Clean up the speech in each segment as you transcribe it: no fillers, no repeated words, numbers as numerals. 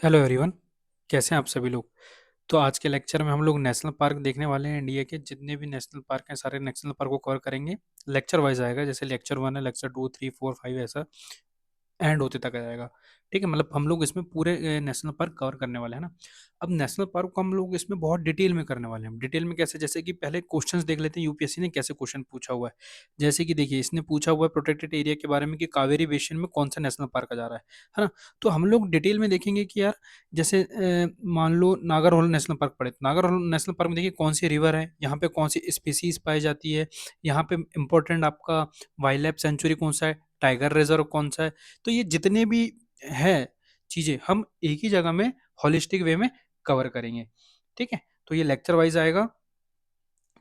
Hello everyone. कैसे हैं आप सभी लोग। तो आज के लेक्चर में हम लोग नेशनल पार्क देखने वाले हैं। इंडिया के जितने भी नेशनल पार्क हैं सारे नेशनल पार्क को कवर करेंगे। लेक्चर वाइज आएगा, जैसे लेक्चर 1 है, लेक्चर 2, 3, 4, 5 ऐसा एंड होते तक आ जाएगा। ठीक है, मतलब हम लोग इसमें पूरे नेशनल पार्क कवर करने वाले हैं ना। अब नेशनल पार्क को हम लोग इसमें बहुत डिटेल में करने वाले हैं। डिटेल में कैसे, जैसे कि पहले क्वेश्चंस देख लेते हैं यूपीएससी ने कैसे क्वेश्चन पूछा हुआ है। जैसे कि देखिए, इसने पूछा हुआ है प्रोटेक्टेड एरिया के बारे में कि कावेरी बेसिन में कौन सा नेशनल पार्क आ जा रहा है ना। तो हम लोग डिटेल में देखेंगे कि यार, जैसे मान लो नागरहोल नेशनल पार्क पड़े, तो नागरहोल नेशनल पार्क में देखिए कौन सी रिवर है, यहाँ पे कौन सी स्पीसीज पाई जाती है, यहाँ पे इंपॉर्टेंट आपका वाइल्ड लाइफ सेंचुरी कौन सा है, टाइगर रिजर्व कौन सा है। तो ये जितने भी हैं चीज़ें हम एक ही जगह में होलिस्टिक वे में कवर करेंगे। ठीक है, तो ये लेक्चर वाइज आएगा।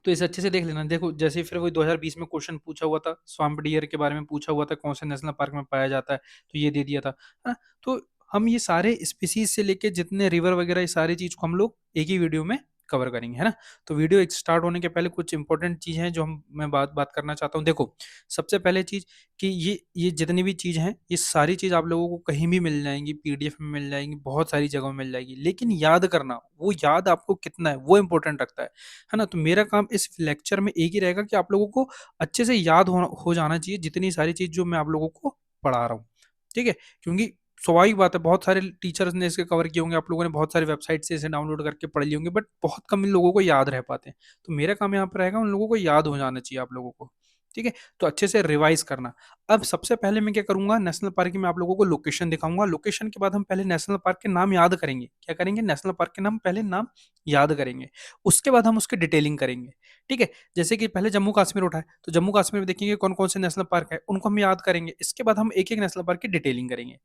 तो इसे अच्छे से देख लेना। देखो, जैसे फिर वही 2020 में क्वेश्चन पूछा हुआ था, स्वाम्प डियर के बारे में पूछा हुआ था, कौन से नेशनल पार्क में पाया जाता है, तो ये दे दिया था, है ना। तो हम ये सारे स्पीसीज से लेके जितने रिवर वगैरह, ये सारी चीज को हम लोग एक ही वीडियो में कवर करेंगे, है ना। तो वीडियो एक स्टार्ट होने के पहले कुछ इंपॉर्टेंट चीज हैं जो मैं बात बात करना चाहता हूँ। देखो, सबसे पहले चीज कि ये जितनी भी चीज हैं, ये सारी चीज आप लोगों को कहीं भी मिल जाएंगी, पीडीएफ में मिल जाएंगी, बहुत सारी जगहों में मिल जाएगी, लेकिन याद करना, वो याद आपको कितना है वो इंपॉर्टेंट रखता है ना। तो मेरा काम इस लेक्चर में एक ही रहेगा कि आप लोगों को अच्छे से याद हो जाना चाहिए जितनी सारी चीज जो मैं आप लोगों को पढ़ा रहा हूँ। ठीक है, क्योंकि स्वाभाविक बात है, बहुत सारे टीचर्स ने इसके कवर किए होंगे, आप लोगों ने बहुत सारी वेबसाइट से इसे डाउनलोड करके पढ़ लिए होंगे, बट बहुत कम इन लोगों को याद रह पाते हैं। तो मेरा काम यहाँ पर रहेगा उन लोगों को याद हो जाना चाहिए आप लोगों को। ठीक है, तो अच्छे से रिवाइज करना। अब सबसे पहले मैं क्या करूंगा, नेशनल पार्क की मैं आप लोगों को लोकेशन दिखाऊंगा। लोकेशन के बाद हम पहले नेशनल पार्क के नाम याद करेंगे। क्या करेंगे, नेशनल पार्क के नाम पहले नाम याद करेंगे, उसके बाद हम उसकी डिटेलिंग करेंगे। ठीक है, जैसे कि पहले जम्मू कश्मीर उठा है, तो जम्मू कश्मीर में देखेंगे कौन कौन से नेशनल पार्क है, उनको हम याद करेंगे। इसके बाद हम एक एक नेशनल पार्क की डिटेलिंग करेंगे।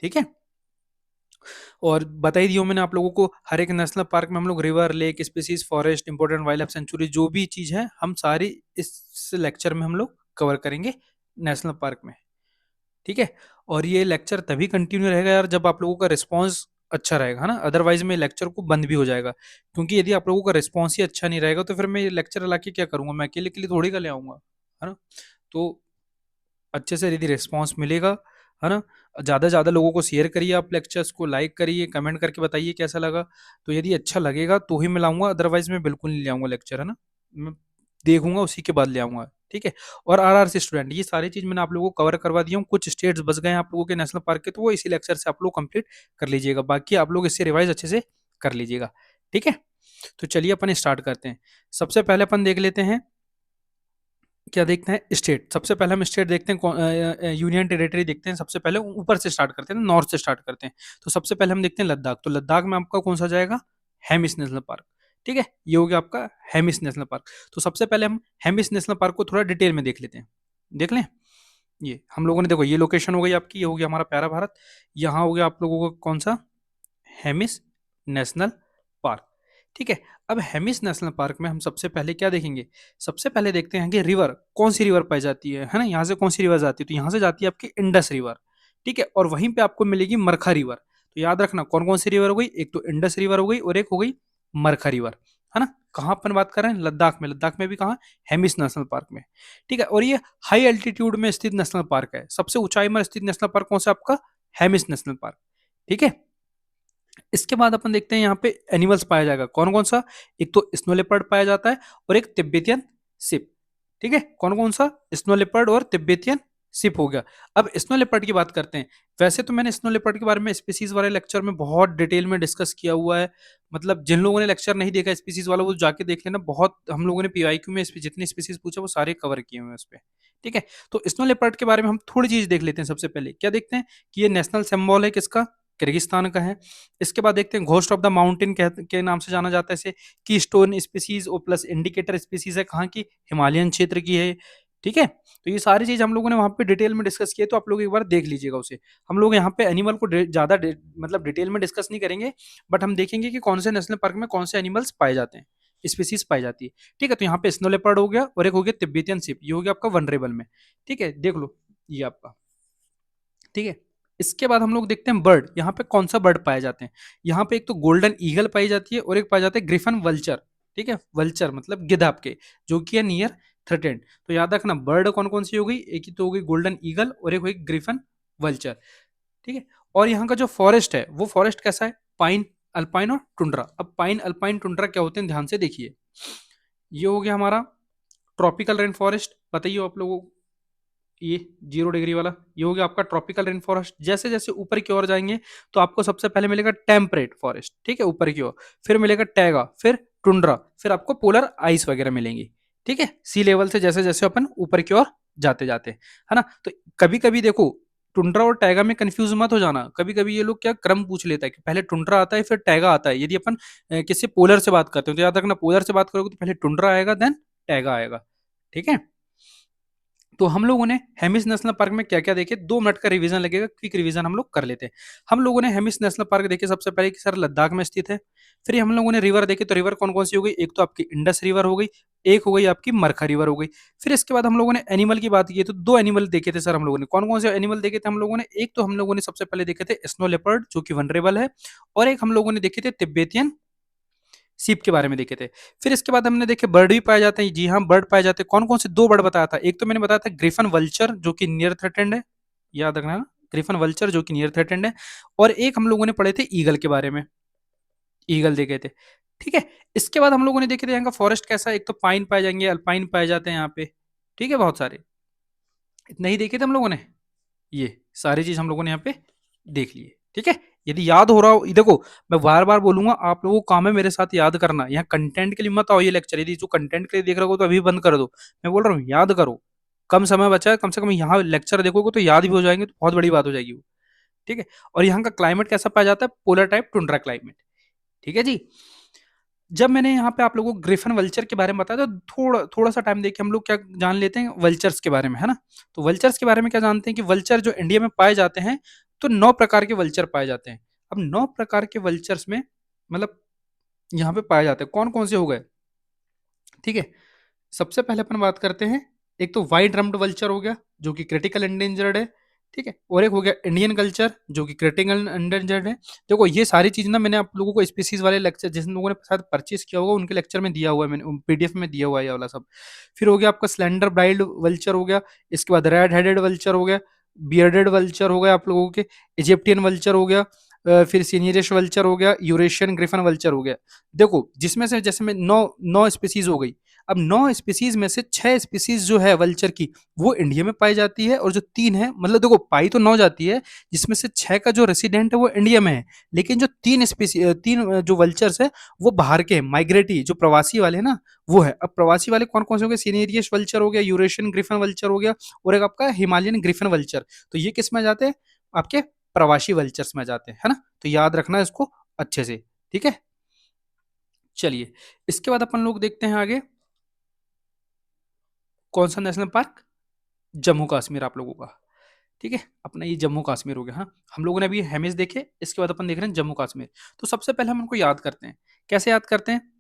ठीक है, और बता ही दिया मैंने आप लोगों को, हर एक नेशनल पार्क में हम लोग river, lake, species, forest, important wild life sanctuary, जो भी चीज है हम सारी इस लेक्चर में हम लोग कवर करेंगे नेशनल पार्क में। ठीक है, और ये लेक्चर तभी कंटिन्यू रहेगा यार जब आप लोगों का रिस्पॉन्स अच्छा रहेगा, है ना। अदरवाइज मैं लेक्चर को बंद भी हो जाएगा, क्योंकि यदि आप लोगों का रिस्पॉन्स ही अच्छा नहीं रहेगा तो फिर मैं ये लेक्चर ला के क्या करूंगा, मैं अकेले के लिए थोड़ी का ले आऊंगा, है ना। तो अच्छे से यदि रिस्पॉन्स मिलेगा, है ना, ज़्यादा से ज़्यादा लोगों को शेयर करिए, आप लेक्चर्स को लाइक करिए, कमेंट करके बताइए कैसा लगा। तो यदि अच्छा लगेगा तो ही मैं लाऊंगा, अदरवाइज मैं बिल्कुल नहीं ले आऊंगा लेक्चर, है ना। मैं देखूंगा उसी के बाद ले आऊंगा। ठीक है, और आरआरसी स्टूडेंट, ये सारी चीज़ मैंने आप लोगों को कवर करवा दिया हूँ। कुछ स्टेट्स बच गए हैं आप लोगों के नेशनल पार्क के, तो वो इसी लेक्चर से आप लोग कंप्लीट कर लीजिएगा, बाकी आप लोग इससे रिवाइज अच्छे से कर लीजिएगा। ठीक है, तो चलिए अपन स्टार्ट करते हैं। सबसे पहले अपन देख लेते हैं, क्या देखते हैं, स्टेट। सबसे पहले हम स्टेट देखते हैं, यूनियन टेरिटरी देखते हैं। सबसे पहले ऊपर से स्टार्ट करते हैं, नॉर्थ से स्टार्ट करते हैं। तो सबसे पहले हम देखते हैं लद्दाख। तो लद्दाख में आपका कौन सा जाएगा, हेमिस नेशनल पार्क। ठीक है, ये हो गया आपका हेमिस नेशनल पार्क। तो सबसे पहले हम हेमिस नेशनल पार्क को थोड़ा डिटेल में देख लेते हैं। देख लें, ये हम लोगों ने, देखो ये लोकेशन हो गई आपकी, ये हो गया हमारा प्यारा भारत। यहाँ हो गया आप लोगों को कौन सा, हेमिस नेशनल पार्क। ठीक है, अब हेमिस नेशनल पार्क में हम सबसे पहले क्या देखेंगे, सबसे पहले देखते हैं कि रिवर, कौन सी रिवर पाई जाती है ना। यहाँ से कौन सी रिवर जाती है, तो यहाँ से जाती है आपकी इंडस रिवर। ठीक है, और वहीं पे आपको मिलेगी मरखा रिवर। तो याद रखना कौन कौन सी रिवर हो गई, एक तो इंडस रिवर हो गई और एक हो गई मरखा रिवर, है ना। कहाँ अपन बात कर रहे हैं, लद्दाख में। लद्दाख में भी कहाँ, हेमिस नेशनल पार्क में। ठीक है, और ये हाई एल्टीट्यूड में स्थित नेशनल पार्क है। सबसे ऊंचाई में स्थित नेशनल पार्क कौन सा आपका, हेमिस नेशनल पार्क। ठीक है, इसके बाद अपन देखते हैं यहाँ पे एनिमल्स पाया जाएगा कौन कौन सा, एक तो स्नो लेपर्ड पाया जाता है और एक तिब्बतियन सिप। ठीक है, कौन कौन सा, स्नो लेपर्ड और तिब्बतियन सिप हो गया। अब स्नो लेपर्ड की बात करते हैं। वैसे तो मैंने स्नो लेपर्ड के बारे में स्पीसीज वाले लेक्चर में बहुत डिटेल में डिस्कस किया हुआ है। मतलब जिन लोगों ने लेक्चर नहीं देखा स्पीसीज वाला, वो जाके देख लेना। बहुत हम लोगों ने पीवाईक्यू में जितने स्पीसीज पूछा वो सारे कवर किए हुए हैं उस पर। ठीक है, तो स्नो लेपर्ड के बारे में हम थोड़ी चीज देख लेते हैं। सबसे पहले क्या देखते हैं कि ये नेशनल सिंबल है किसका, किर्गिस्तान का है। इसके बाद देखते हैं घोस्ट ऑफ द माउंटेन के नाम से जाना जाता है इसे। की स्टोन स्पीसीज और प्लस इंडिकेटर स्पीसीज है, कहाँ की, हिमालयन क्षेत्र की है। ठीक है, तो ये सारी चीज हम लोगों ने वहां पे डिटेल में डिस्कस किए, तो आप लोग एक बार देख लीजिएगा उसे। हम लोग यहाँ पे एनिमल को ज्यादा मतलब डिटेल में डिस्कस नहीं करेंगे, बट हम देखेंगे कि कौन से नेशनल पार्क में कौन से एनिमल्स पाए जाते हैं, स्पीसीज पाई जाती है। ठीक है, तो यहाँ पे स्नो लेपर्ड हो गया और एक हो गया तिब्बतियन सिप, ये हो गया आपका वनरेबल में। ठीक है, देख लो ये आपका। ठीक है, इसके बाद हम लोग देखते हैं बर्ड, यहाँ पे कौन सा बर्ड पाए जाते हैं। यहाँ पे एक तो गोल्डन ईगल पाई जाती है और एक पाया जाता है ग्रिफन वल्चर। ठीक है, वल्चर मतलब गिद्ध आपके, जो कि है नियर थ्रेटेंड। तो याद रखना बर्ड कौन कौन सी हो गई, एक ही तो हो गई गोल्डन ईगल और एक हुई ग्रिफन वल्चर। ठीक है, और यहाँ का जो फॉरेस्ट है वो फॉरेस्ट कैसा है, पाइन, अल्पाइन और टुंड्रा। अब पाइन, अल्पाइन, टुंड्रा क्या होते हैं, ध्यान से देखिए। ये हो गया हमारा ट्रॉपिकल रेन फॉरेस्ट, बताइए आप लोगों को, ये 0 डिग्री वाला ये हो गया आपका ट्रॉपिकल रेन फॉरेस्ट। जैसे जैसे ऊपर की ओर जाएंगे तो आपको सबसे पहले मिलेगा टेम्परेट फॉरेस्ट, ठीक है, ऊपर की ओर, फिर मिलेगा टैगा, फिर टुंड्रा, फिर आपको पोलर आइस वगैरह मिलेंगी, ठीक है, सी लेवल से जैसे जैसे अपन ऊपर की ओर जाते जाते, है ना। तो कभी कभी देखो, टुंड्रा और टैगा में कंफ्यूज मत हो जाना, कभी कभी ये लोग क्या क्रम पूछ लेता है कि पहले टुंड्रा आता है फिर टैगा आता है। यदि अपन किसी पोलर से बात करते हो तो याद रखना, पोलर से बात करोगे तो पहले टुंड्रा आएगा देन टैगा आएगा, ठीक है। तो हम लोगों ने हेमिस नेशनल पार्क में क्या क्या देखे, 2 मिनट का रिवीजन लगेगा, क्विक रिवीजन हम लोग कर लेते हैं। हम लोगों ने हेमिस नेशनल पार्क देखे सबसे पहले कि सर लद्दाख में स्थित है। फिर हम लोगों ने रिवर देखे, तो रिवर कौन कौन सी हो गई, एक तो आपकी इंडस रिवर हो गई, एक हो गई आपकी मरखा रिवर हो गई। फिर इसके बाद हम लोगों ने एनिमल की बात की, तो 2 एनिमल देखे थे सर हम लोगों ने। कौन कौन से एनिमल देखे थे हम लोगों ने, एक तो हम लोगों ने सबसे पहले देखे थे स्नो लेपर्ड जो कि वनरेबल है, और एक हम लोगों ने देखे थे तिब्बतियन सीप के बारे में देखे थे। फिर इसके बाद हमने देखे बर्ड भी पाए जाते हैं, जी हाँ बर्ड पाए जाते हैं। कौन कौन से, 2 बर्ड बताया था, एक तो मैंने बताया था ग्रिफन वल्चर जो कि नियर थ्रेटेंड है, याद रखना, ग्रिफन वल्चर जो कि नियर थ्रेटेंड है, और एक हम लोगों ने पढ़े थे ईगल के बारे में, ईगल देखे थे, ठीक है। इसके बाद हम लोगों ने देखे थे यहाँ का फॉरेस्ट कैसा है, एक तो पाइन पाए जाएंगे, अल्पाइन पाए जाते हैं यहाँ पे, ठीक है, बहुत सारे, इतना ही देखे थे हम लोगों ने। ये सारी चीज हम लोगों ने यहाँ पे देख लिए, ठीक है। यदि याद हो रहा हो, देखो मैं बार बार बोलूंगा, आप लोगों को काम है मेरे साथ याद करना, यहाँ कंटेंट के लिए मत आओ ये लेक्चर, यदि जो कंटेंट के लिए देख रहे हो तो अभी बंद कर दो। मैं बोल रहा हूँ याद करो, कम समय बचा है, कम से कम यहाँ लेक्चर देखोगे तो याद भी हो जाएंगे, तो बहुत बड़ी बात हो जाएगी वो, ठीक है। और यहाँ का क्लाइमेट कैसा पाया जाता है, पोलर टाइप टुंड्रा क्लाइमेट, ठीक है जी। जब मैंने यहाँ पे आप लोगों को ग्रिफन वल्चर के बारे में बताया, तो थोड़ा थोड़ा सा टाइम देके हम लोग क्या जान लेते हैं वल्चर्स के बारे में, है ना। तो वल्चर्स के बारे में क्या जानते हैं कि वल्चर जो इंडिया में पाए जाते हैं, तो 9 प्रकार के वल्चर पाए जाते हैं। अब 9 प्रकार के वल्चर्स में मतलब यहाँ पे पाए जाते हैं, कौन कौन से हो गए, ठीक है। सबसे पहले अपन बात करते हैं, एक तो वाइट ड्रम्ड वल्चर हो गया जो कि क्रिटिकल एंडेंजर्ड है, ठीक है, और एक हो गया इंडियन कल्चर जो कि क्रिटिकल एंडेंजर्ड है। देखो ये सारी चीज ना मैंने आप लोगों को स्पीसीज वाले लेक्चर, जिन लोगों ने शायद परचेज किया होगा उनके लेक्चर में दिया हुआ है, मैंने पीडीएफ में दिया हुआ है ये वाला सब। फिर हो गया आपका स्लेंडर ब्राइल्ड वल्चर हो गया, इसके बाद रेड हेडेड वल्चर हो गया, बियर्डेड वल्चर हो गया आप लोगों के, इजिप्टियन वल्चर हो गया, फिर सीनियरिश वल्चर हो गया, यूरेशियन ग्रिफन वल्चर हो गया। देखो जिसमें से जैसे में नौ नौ स्पीसीज हो गई, अब 9 स्पीसीज में से 6 स्पीसीज जो है वल्चर की वो इंडिया में पाई जाती है, और जो 3 है, मतलब देखो पाई तो 9 जाती है, जिसमें से 6 का जो रेसिडेंट है वो इंडिया में है, लेकिन जो 3 जो वल्चर्स है वो बाहर के माइग्रेटी जो प्रवासी वाले हैं ना, वो है। अब प्रवासी वाले कौन कौन से हो गए, सीनेरियस वल्चर हो गया, यूरेशियन ग्रिफन वल्चर हो गया, और एक आपका हिमालयन ग्रिफन वल्चर। तो ये किस में जाते हैं, आपके प्रवासी वल्चर्स में जाते हैं, है ना। तो याद रखना इसको अच्छे से, ठीक है। चलिए इसके बाद अपन लोग देखते हैं आगे, कौन सा नेशनल पार्क, जम्मू कश्मीर आप लोगों का, ठीक है, अपना ये जम्मू कश्मीर हो गया। हाँ, हम लोगों ने अभी हेमिस देखे, इसके बाद अपन देख रहे हैं जम्मू कश्मीर। तो सबसे पहले हम उनको याद करते हैं, कैसे याद करते हैं,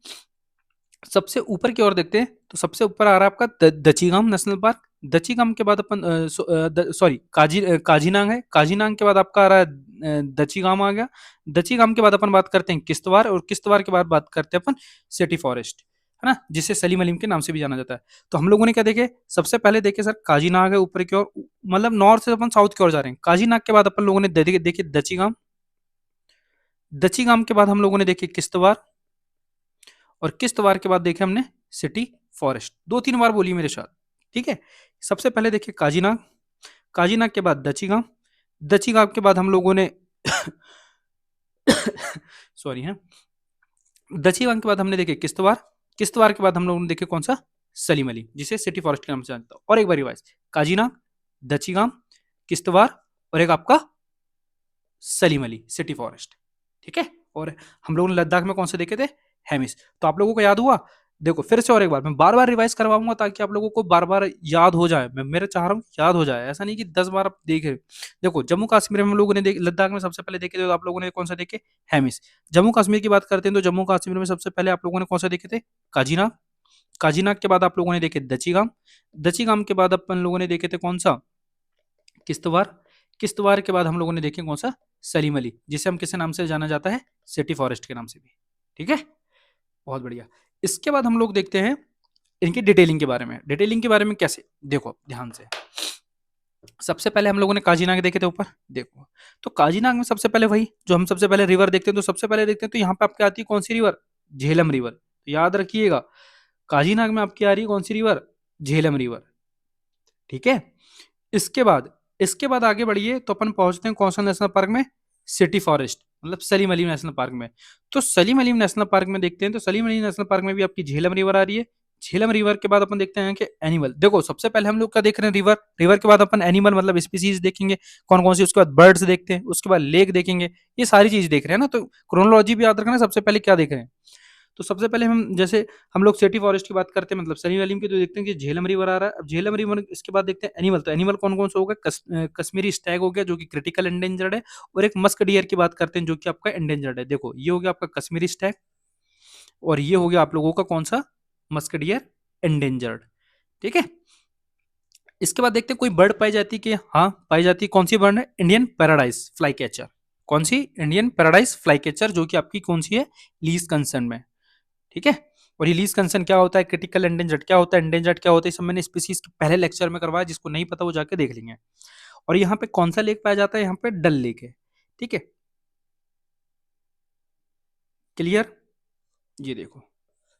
सबसे ऊपर की ओर देखते हैं, तो सबसे ऊपर आ रहा है आपका दचीगाम नेशनल पार्क। दचीगाम के बाद अपन सॉरी काजीनांग है, काजीनांग के बाद आपका आ रहा है दचीगाम आ गया। दचीगाम के बाद अपन बात करते हैं किश्तवाड़, और किश्तवाड़ के बाद बात करते हैं अपन सिटी फॉरेस्ट, है ना, जिसे सलीम अलीम के नाम से भी जाना जाता है। तो हम लोगों ने क्या देखे, सबसे पहले देखे सर काजीनाग है ऊपर की ओर, मतलब नॉर्थ से अपन साउथ की ओर जा रहे हैं। काजीनाग के बाद अपन लोगों ने देखे दचीगाम, दचीगाम के बाद हम लोगों ने देखे किश्तवाड़, और किश्तवाड़ के बाद देखे हमने सिटी फॉरेस्ट। 2-3 बार बोलिए मेरे साथ, ठीक है। सबसे पहले देखिए काजीनाग, काजीनाग के बाद दचीगांव, दचीगांव के बाद हम लोगों ने सॉरी है, दचीगांव के बाद हमने देखे किश्तवाड़, किश्तवाड़ के बाद हम लोगों ने देखे कौन सा, सलीम अली, जिसे सिटी फॉरेस्ट के नाम से जानता हूं। और एक बार रिवाइज, काजीनाग, दचीगांव, किश्तवाड़, और एक आपका सलीम अली सिटी फॉरेस्ट, ठीक है। और हम लोगों ने लद्दाख में कौन से देखे थे, हेमिस। तो आप लोगों को याद हुआ, देखो फिर से और एक बार मैं बार बार रिवाइज करवाऊंगा ताकि आप लोगों को बार बार याद हो जाए, मैं मेरा चाह रहा हूँ याद हो जाए, ऐसा नहीं कि 10 बार आप देखे। देखो जम्मू कश्मीर में हम लोगों ने लद्दाख में सबसे पहले देखे थे, तो आप लोगों ने कौन सा देखे, हेमिस। जम्मू कश्मीर की बात करते हैं तो जम्मू कश्मीर में सबसे पहले आप लोगों ने कौन सा देखे थे, काजीनाग, काजीनाग के बाद आप लोगों ने देखे दचीगाम, दचीगाम के बाद अपन लोगों ने देखे थे कौन सा, किश्तवाड़, किश्तवाड़ के बाद हम लोगों ने देखे कौन सा, सलीम अली, जिसे हम किस नाम से जाना जाता है, सिटी फॉरेस्ट के नाम से भी, ठीक है, बहुत बढ़िया। इसके बाद हम लोग देखते हैं इनकी डिटेलिंग के बारे में, डिटेलिंग के बारे में कैसे, देखो ध्यान से, सबसे पहले हम लोगों ने काजीनाग देखे थे ऊपर, देखो। तो काजीनाग में सबसे पहले वही जो हम सबसे पहले रिवर देखते हैं, तो सबसे पहले देखते हैं तो यहाँ पे आपके आती है कौन सी रिवर? झेलम रिवर। तो याद रखिएगा, काजीनाग में आपकी आ रही है कौन सी रिवर? झेलम रिवर। ठीक है। इसके बाद इसके बाद आगे बढ़िए तो अपन पहुंचते हैं कौन सा नेशनल पार्क में? सिटी फॉरेस्ट, मतलब सलीम अली नेशनल पार्क में। तो सलीम अली नेशनल पार्क में देखते हैं तो सलीम अली नेशनल पार्क में भी आपकी झेलम रिवर आ रही है। झेलम रिवर के बाद अपन देखते हैं कि एनिमल, देखो सबसे पहले हम लोग क्या देख रहे हैं? रिवर। रिवर के बाद अपन एनिमल मतलब स्पीसीज देखेंगे कौन कौन सी, उसके बाद बर्ड्स देखते हैं, उसके बाद लेक देखेंगे। ये सारी चीज देख रहे हैं ना, तो क्रोनोलॉजी भी याद रखना, सबसे पहले क्या देख रहे हैं। तो सबसे पहले हम जैसे हम लोग सिटी फॉरेस्ट की बात करते हैं, मतलब सलीम अलीम की, तो देखते हैं कि झेलम रिवर आ रहा है। अब झेलम रिवर, इसके बाद देखते हैं एनिमल। तो एनिमल कौन कौन सा होगा? कश्मीरी स्टैग हो गया जो कि क्रिटिकल एंडेंजर्ड है, और एक मस्क डियर की बात करते हैं जो कि आपका एंडेंजर्ड है। देखो ये हो गया आपका कश्मीरी स्टैग, और ये हो गया आप लोगों का कौन सा? Musk deer endangered. ठीक है। इसके बाद देखते हैं कोई बर्ड पाई जाती है कि हाँ पाई जाती है। कौन सी बर्ड है? Indian paradise fly catcher. कौन सी? इंडियन पैराडाइज फ्लाई कैचर, जो कि आपकी कौन सी है? लीज कंसर्न में। ठीक है। और ये लीज कंसर्न क्या होता है? क्रिटिकल एंडेंजर्ड क्या होता है? एंडेंजर्ड क्या होता है? ये सब मैंने स्पीसीज के पहले लेक्चर में करवाया, जिसको नहीं पता वो जाके देख लेंगे। और यहाँ पे कौन सा लेक पाया जाता है? यहाँ पे डल लेक है। ठीक है। क्लियर? ये देखो,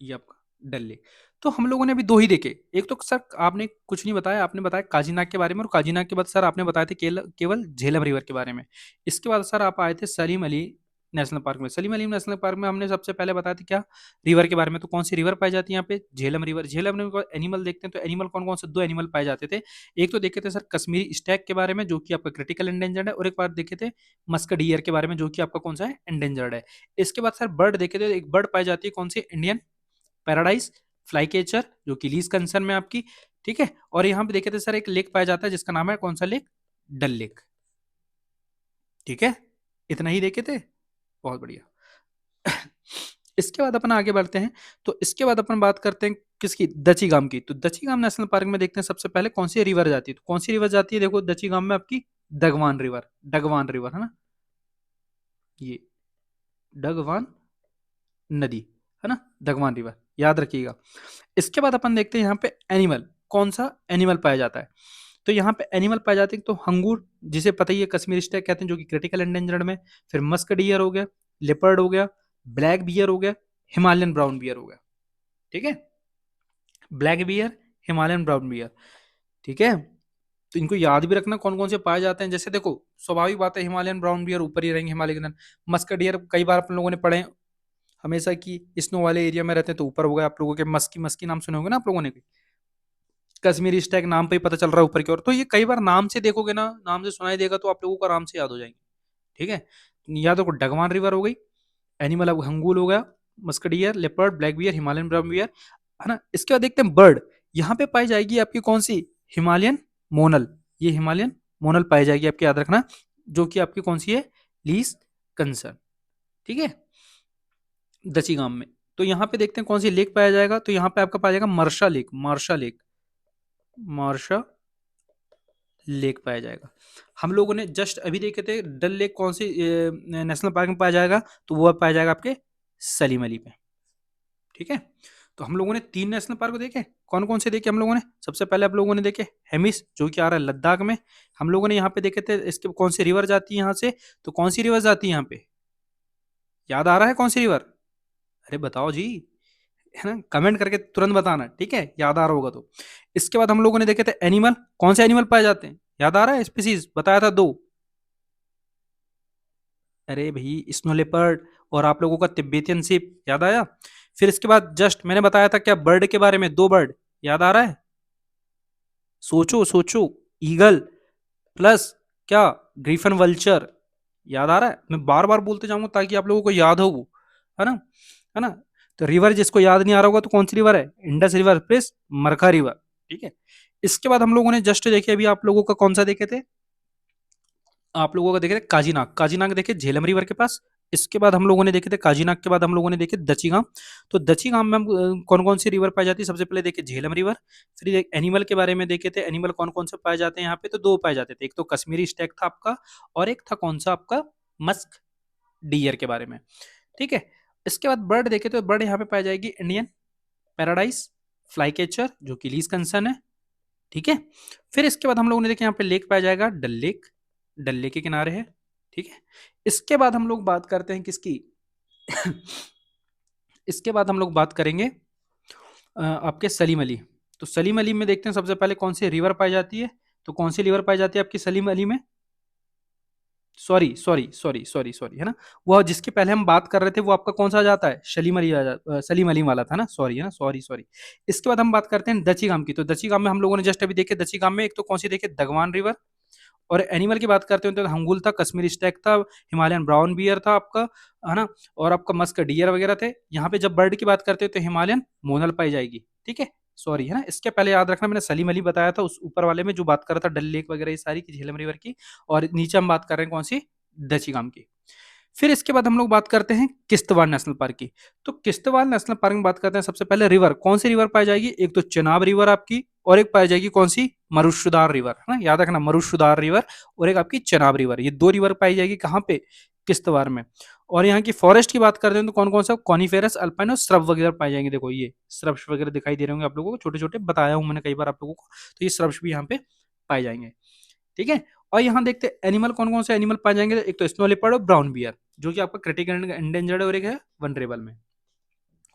ये आपका डल लेक। तो हम लोगों ने अभी दो ही देखे। एक तो सर आपने कुछ नहीं बताया, आपने बताया काजीनाग के बारे में, और काजीनाग के बाद सर आपने बताया थे केवल झेलम रिवर के बारे में। इसके बाद सर आप आए थे सलीम अली नेशनल पार्क में। सलीम अली नेशनल पार्क में हमने सबसे पहले बताया था क्या? रिवर के बारे में। तो कौन सी रिवर पाई जाती है यहाँ पे? Jhelum river. Jhelum river. Animal देखते हैं तो एनिमल कौन कौन से? दो एनिमल पाए जाते थे। एक तो देखे थे सर कश्मीरी स्टैग के बारे में जो कि आपका क्रिटिकल एंडेंजर्ड है, और एक बार देखे थे मस्क डियर के बारे में जो कि आपका कौन सा है? एंडेंजर्ड है। इसके बाद सर बर्ड देखे थे, एक बर्ड पाई जाती है कौन सी? इंडियन पैराडाइज फ्लाई कैचर, जो कि लीज कंसर्न में आपकी। ठीक है। और यहाँ पे देखे थे सर एक लेक पाया जाता है जिसका नाम है कौन सा लेक? डल लेक। ठीक है। इतना ही देखे थे। बहुत बढ़िया। इसके बाद अपन आगे बढ़ते हैं। तो इसके बाद अपन बात करते हैं किसकी? दचीगाम की। तो दचीगाम नेशनल पार्क में देखते हैं सबसे पहले कौन सी रिवर जाती है। तो कौन सी रिवर जाती है? देखो दचीगाम में आपकी डगवान रिवर। डगवान रिवर है ना, ये डगवान नदी है ना, दगवान रिवर, याद रखिएगा। इसके बाद अपन देखते हैं यहाँ पे एनिमल, कौन सा एनिमल पाया जाता है। तो यहाँ पे एनिमल पाए जाते हैं तो हंगूर, जिसे पता ही है कश्मीर स्टैग कहते हैं, जो कि क्रिटिकल एंडेंजर्ड में। फिर मस्क डियर हो गया, लेपर्ड हो गया, ब्लैक बियर हो गया, हिमालयन ब्राउन बियर हो गया। ठीक है। Black bear, Himalayan brown beer. ठीक है। तो इनको याद भी रखना कौन कौन से पाए जाते हैं। जैसे देखो स्वाभाविक बात है, हिमालयन ब्राउन बियर ऊपर ही रहेंगे हिमालय के अंदर। मस्क डियर कई बार अपन लोगों ने पढ़े हमेशा कि स्नो वाले एरिया में रहते हैं तो ऊपर हो गए। आप लोगों के मस्की मस्की नाम सुने होंगे ना आप लोगों ने भी। कश्मीरी स्टैग नाम पे ही पता चल रहा है ऊपर की ओर। तो ये कई बार नाम से देखोगे ना, नाम से सुनाई देगा तो आप लोगों को आराम से याद हो जाएंगे। ठीक है। या तो डगवान रिवर हो गई, एनिमल अब हंगूल हो गया, musk deer, leopard, black bear, Himalayan brown bear, है ना। इसके बाद देखते हैं बर्ड। यहाँ पे पाई जाएगी आपकी कौन सी? हिमालयन मोनल। ये हिमालयन मोनल पाई जाएगी आपकी, याद रखना, जो कि आपकी कौन सी है? Lease concern. ठीक है। दची गांव में। तो यहाँ पे देखते हैं कौन सी लेक पाया जाएगा। तो यहाँ पे आपका पाया जाएगा मार्शा लेक। मार्शा लेक, मार्शा लेक पाया जाएगा। हम लोगों ने जस्ट अभी देखे थे डल लेक कौन सी नेशनल पार्क में पाया जाएगा। तो वो पाया जाएगा आपके सलीम अली में। ठीक है। तो हम लोगों ने तीन नेशनल पार्क देखे। कौन कौन से देखे हम लोगों ने? सबसे पहले आप लोगों ने देखे हेमिस, जो कि आ रहा है लद्दाख में। हम लोगों ने यहाँ पे देखे थे इसके कौन सी रिवर जाती है यहाँ से। तो कौन सी रिवर जाती है यहाँ पे? याद आ रहा है कौन सी रिवर? अरे बताओ जी, है ना, कमेंट करके तुरंत बताना। ठीक है, याद आ रहा होगा तो। इसके बाद हम लोगों ने देखे थे एनिमल, कौन से एनिमल पाए जाते हैं? याद आ रहा है? स्पीसीज बताया था दो। अरे भाई स्नो लेपर्ड, और आप लोगों का तिब्बतियन शिप, याद आया? फिर इसके बाद जस्ट मैंने बताया था क्या बर्ड के बारे में? दो बर्ड, याद आ रहा है? सोचो सोचो। ईगल प्लस क्या? Griffin vulture. याद आ रहा है? मैं बार बार बोलते जाऊंगा ताकि आप लोगों को याद हो वो, है ना, है ना। तो रिवर जिसको याद नहीं आ रहा होगा तो कौन सी रिवर है? Indus river plus मरखा river. ठीक है। इसके बाद हम लोगों ने जस्ट देखे अभी आप लोगों का कौन सा देखे थे? आप लोगों का देखे थे काजीनाग। काजीनाग देखे झेलम रिवर के पास। इसके बाद हम लोगों ने देखे थे काजीनाग के बाद हम लोगों ने देखे दचीगांव। तो दचीगांव में हम कौन कौन सी रिवर पाई जाती है? सबसे पहले देखे झेलम रिवर। फिर एक एनिमल के बारे में देखे थे, एनिमल कौन कौन से पाए जाते हैं यहाँ पे। तो दो पाए जाते थे, एक तो कश्मीरी स्टैग था आपका, और एक था कौन सा आपका? मस्क डियर के बारे में। ठीक है। इसके बाद बर्ड देखे तो बर्ड यहाँ पे पाई जाएगी इंडियन पैराडाइज फ्लाई कैचर, जो कि लीज कंसर्न है। ठीक है। फिर इसके बाद हम लोगों ने देखा यहाँ पे लेक पाया जाएगा, डल लेक, डल लेक के किनारे है। ठीक है। इसके बाद हम लोग बात करते हैं किसकी इसके बाद हम लोग बात करेंगे आपके सलीम अली। तो सलीम अली में देखते हैं सबसे पहले कौन सी रिवर पाई जाती है। तो कौन सी रिवर पाई जाती है आपकी सलीम अली में? Sorry sorry sorry sorry sorry, है ना। वो जिसके पहले हम बात कर रहे थे वो आपका कौन सा आ जाता है? सलीम अली सलीम अली वाला था ना, सॉरी, है ना, सॉरी सॉरी। इसके बाद हम बात करते हैं दची गाम की। तो दची गाम में हम लोगों ने जस्ट अभी देखे, दची गाम में एक तो कौन सी देखे, दगवान रिवर। और एनिमल की बात करते हो तो हंगुल था, कश्मीरी स्टैग था, हिमालयन ब्राउन बियर था आपका, है ना। और आपका मस्क डियर वगैरह थे। यहाँ पे जब बर्ड की बात करते हो तो हिमालयन मोनल पाई जाएगी। ठीक है, सॉरी, है ना। इसके पहले याद रखना मैंने सलीम अली बताया था, उस ऊपर वाले में जो बात कर रहा था डल लेक वगैरह ये सारी की, झेलम रिवर की। और नीचे हम बात कर रहे हैं कौन सी, दची गाम की। फिर इसके बाद हम लोग बात करते हैं किश्तवाड़ नेशनल पार्क की। तो किश्तवाड़ नेशनल पार्क में बात करते हैं सबसे पहले रिवर, कौन सी रिवर पाई जाएगी? एक तो चेनाब रिवर आपकी, और एक पाई जाएगी कौन सी, मरुशुदार रिवर, है ना, याद रखना, मरुशुदार रिवर। और एक आपकी चेनाब रिवर, ये दो रिवर पाई जाएगी कहाँ पे, किश्तवाड़ में। और यहाँ की फॉरेस्ट की बात करते हैं तो कौन कौन सा, कॉनिफेरस, अल्पाइन और श्रब वगैरह पाए जाएंगे। देखो ये श्रब्स वगैरह दिखाई दे रहे होंगे आप लोगों को, छोटे छोटे बताया हूँ मैंने कई बार आप लोगों को। तो ये श्रब्स भी यहाँ पे पाए जाएंगे। ठीक है। और यहाँ देखते हैं एनिमल कौन कौन से एनिमल पाए जाएंगे। एक तो स्नो लेपर्ड और ब्राउन बियर, जो कि आपका क्रिटिकल एंडेंजर्ड है, और एक है वनरेबल में।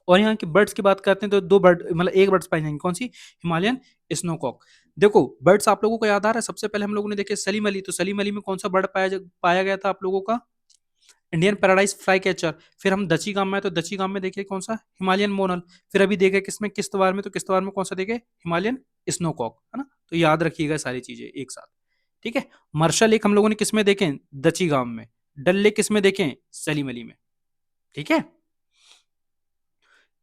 और यहाँ की बर्ड्स की बात करते हैं तो दो बर्ड, मतलब एक बर्ड्स पाई जाएंगे, कौन सी, हिमालयन स्नोकॉक। देखो बर्ड्स आप लोगों को याद आ रहा है, सबसे पहले हम लोगों ने देखे सलीम अली। तो सलीम अली में कौन सा बर्ड पाया गया था आप लोगों का, इंडियन पैराडाइज फ्लाई कैचर। फिर हम दची गांव में, तो दची गांव में देखिए कौन सा, हिमालयन मोनल। फिर अभी देखे किसमें, किश्तवाड़ में, तो किश्तवाड़ में कौन सा देखे, हिमालयन स्नोकॉक, है ना। तो याद रखिएगा सारी चीजें एक साथ। ठीक है। मार्शल लेक हम लोगों ने किसमें देखे, दची गांव में। डल लेक किसमें देखे, सलीम अली में। ठीक है।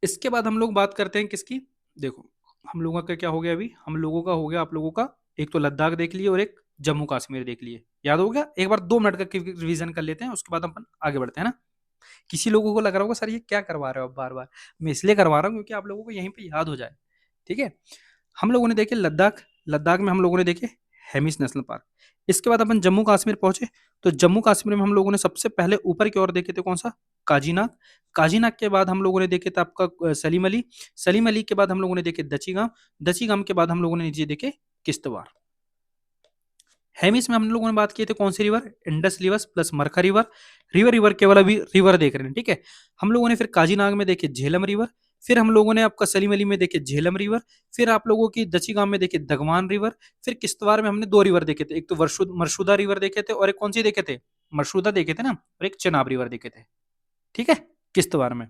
इसके बाद हम लोग बात करते हैं किसकी, देखो हम लोगों का क्या हो गया, अभी हम लोगों का हो गया, आप लोगों का एक तो लद्दाख देख लिए और एक जम्मू कश्मीर देख लिए, याद हो गया। एक बार 2 मिनट का रिवीजन कर लेते हैं, उसके बाद अपन आगे बढ़ते हैं ना। किसी लोगों को लग रहा होगा सर ये क्या करवा रहे हो आप बार बार। मैं इसलिए करवा रहा हूँ क्योंकि आप लोगों को यहीं पे याद हो जाए। ठीक है। हम लोगों ने देखे लद्दाख, लद्दाख में हम लोगों ने देखे हेमिस नेशनल पार्क। इसके बाद अपन जम्मू कश्मीर पहुंचे। तो जम्मू कश्मीर में हम लोगों ने सबसे पहले ऊपर की ओर देखे थे कौन सा, काजीनाग। काजीनाग के बाद हम लोगों ने देखे थे आपका सलीम अली। सलीम अली के बाद हम लोगों ने देखे दचीगाम। दचीगाम के बाद हम लोगों ने नीचे देखे किश्तवाड़। हेमिस में हम लोगों ने बात की थी कौन सी river, Indus river plus मरखा river. River river केवल अभी रिवर देख रहे हैं। ठीक है। हम लोगों ने फिर काजीनाग में देखे झेलम रिवर। फिर हम लोगों ने आपका सलीम अली में देखे झेलम रिवर। फिर आप लोगों की दचीगाम में देखे दगवान रिवर। फिर किश्तवाड़ में हमने 2 रिवर देखे थे, एक तो मरशुदा रिवर देखे थे, और एक कौन सी देखे थे, मरशुदा देखे थे ना, और एक चेनाब रिवर देखे थे। ठीक है, किश्तवाड़ में।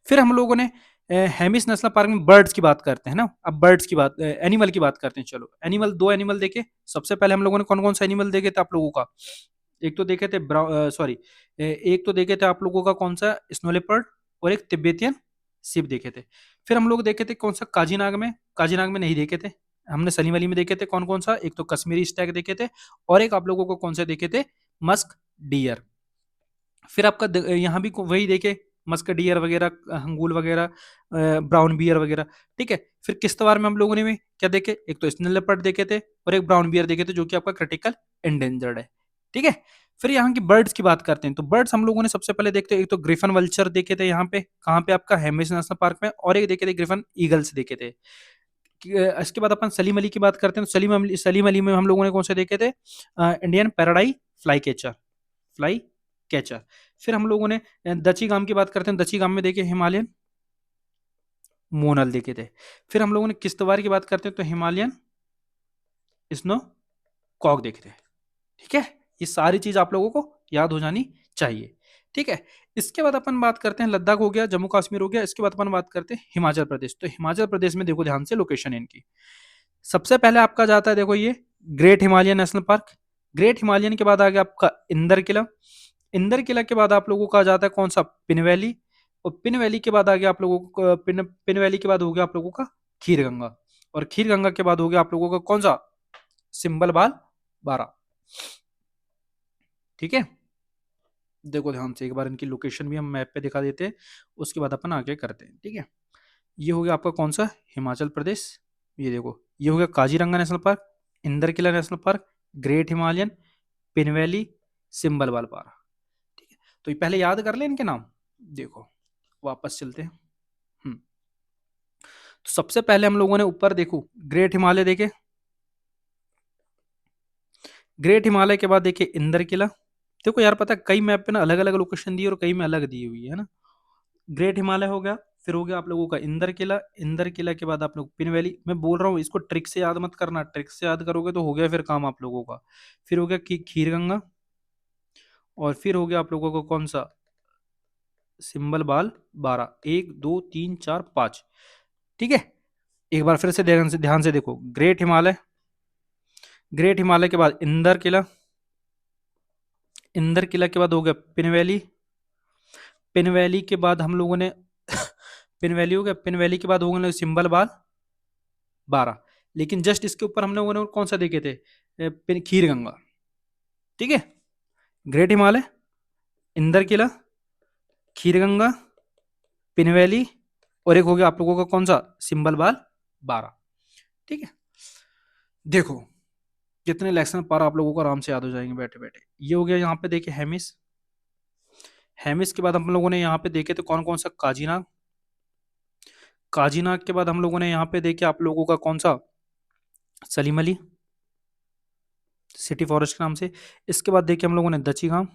फिर हम लोगों ने हेमिस नेशनल पार्क में बर्ड्स की बात करते हैं ना। अब बर्ड्स की बात, एनिमल की बात करते हैं। चलो एनिमल, 2 एनिमल देखे। सबसे पहले हम लोगों ने कौन कौन सा एनिमल देखे थे आप लोगों का, एक तो देखे थे सॉरी, एक तो देखे थे आप लोगों का कौन सा, स्नो लेपर्ड, और एक तिब्बतियन सिप देखे थे। फिर हम लोग देखे थे कौन सा, काजीनाग में। काजीनाग में नहीं देखे थे, हमने सलीम अली में देखे थे कौन कौन सा, एक तो कश्मीरी स्टैग देखे थे, और एक आप लोगों को कौन से देखे थे, मस्क डियर। फिर आपका यहाँ भी वही देखे, मस्क डियर वगैरह, हंगूल वगैरह, ब्राउन बियर वगैरह। ठीक है। फिर किश्तवाड़ में हम लोगों ने भी क्या देखे, एक तो स्नेल लेपर्ड देखे थे, और एक ब्राउन बियर देखे थे, जो कि आपका क्रिटिकल एंडेंजर्ड है। ठीक है। फिर यहाँ की बर्ड्स की बात करते हैं। तो बर्ड्स हम लोगों ने सबसे पहले देखते हैं, एक तो ग्रिफन वल्चर देखे थे यहाँ पे, कहाँ पे आपका हेमिस नेशनल पार्क में, और एक देखे थे ग्रिफन ईगल्स देखे थे। इसके बाद अपन सलीम अली की बात करते हैं। तो सलीम अली में हम लोगों ने कौन से देखे थे, Indian paradise flycatcher, flycatcher. फिर हम लोगों ने दची गाम की बात करते हैं। दची गाम में देखे हिमालयन मोनल देखे थे। फिर हम लोगों ने किश्तवाड़ की बात करते हैं तो हिमालयन स्नो कॉक देखे थे। ठीक है। ये सारी चीज आप लोगों को याद हो जानी चाहिए। ठीक है। इसके बाद अपन बात करते हैं, लद्दाख हो गया, जम्मू कश्मीर हो गया। इसके बाद अपन बात करते हैं हिमाचल प्रदेश। तो हिमाचल प्रदेश में देखो ध्यान से लोकेशन है इनकी। सबसे पहले आपका जाता है, देखो ये great Himalayan national park. Great Himalayan के बाद आ गया आपका इंदर किला। इंदर किला के बाद आप लोगों का आ जाता है कौन सा, पिन वैली। और पिन वैली के बाद आ गया आप लोगों को पिन वैली के बाद हो गया आप लोगों का खीर गंगा। और खीर गंगा के बाद हो गया आप लोगों का कौन सा, सिंबल बाल बारा। ठीक है। देखो ध्यान से एक बार इनकी लोकेशन भी हम मैप पे दिखा देते हैं, उसके बाद अपन आगे करते हैं। ठीक है। ये हो गया आपका कौन सा, हिमाचल प्रदेश। ये देखो ये हो गया Kaziranga national park, Inderkilla national park, great Himalayan, Pin valley, Simbalbara. ठीक है। तो ये पहले याद कर ले इनके नाम। देखो वापस चलते हैं। तो सबसे पहले हम लोगों ने ऊपर देखो ग्रेट हिमालय देखे, ग्रेट हिमालय के बाद देखिए इंदर किला। देखो यार पता है कई मैप पे ना अलग अलग लोकेशन दी है और कई में अलग दी हुई है ना। ग्रेट हिमालय हो गया, फिर हो गया आप लोगों का इंदर किला। इंदर किला के बाद आप लोग पिन वैली। मैं बोल रहा हूँ इसको ट्रिक से याद मत करना, ट्रिक से याद करोगे तो हो गया फिर काम आप लोगों का। फिर हो गया खीर गंगा। और फिर हो गया आप लोगों को कौन सा, सिंबल बाल 12, 1 2 3 4 5। ठीक है, एक बार फिर से ध्यान से देखो। ग्रेट हिमालय, ग्रेट हिमालय के बाद इंदर किला, इंदर किला के बाद हो गया पिन वैली। पिन वैली के बाद हम लोगों ने पिन वैली हो गया, पिन वैली के बाद हो गया सिंबल बाल 12। लेकिन जस्ट इसके ऊपर हम लोगों ने कौन सा देखे थे, खीर गंगा। ठीक है, ग्रेट हिमालय, इंदर किला, खीर गंगा, पिन वैली, और एक हो गया आप लोगों का कौन सा, सिंबल बाल 12। ठीक है, देखो कितने लेक्शन पर आप लोगों को आराम से याद हो जाएंगे बैठे बैठे। ये हो गया यहाँ पे देखिए हेमिस। हेमिस के बाद हम लोगों ने यहाँ पे देखे थे कौन कौन सा, काजीनाग। काजीनाग के बाद हम लोगों ने यहाँ पे देखे आप लोगों का कौन सा, सलीम अली, सिटी फॉरेस्ट के नाम से। इसके बाद देखे हम लोगों ने दची गांव।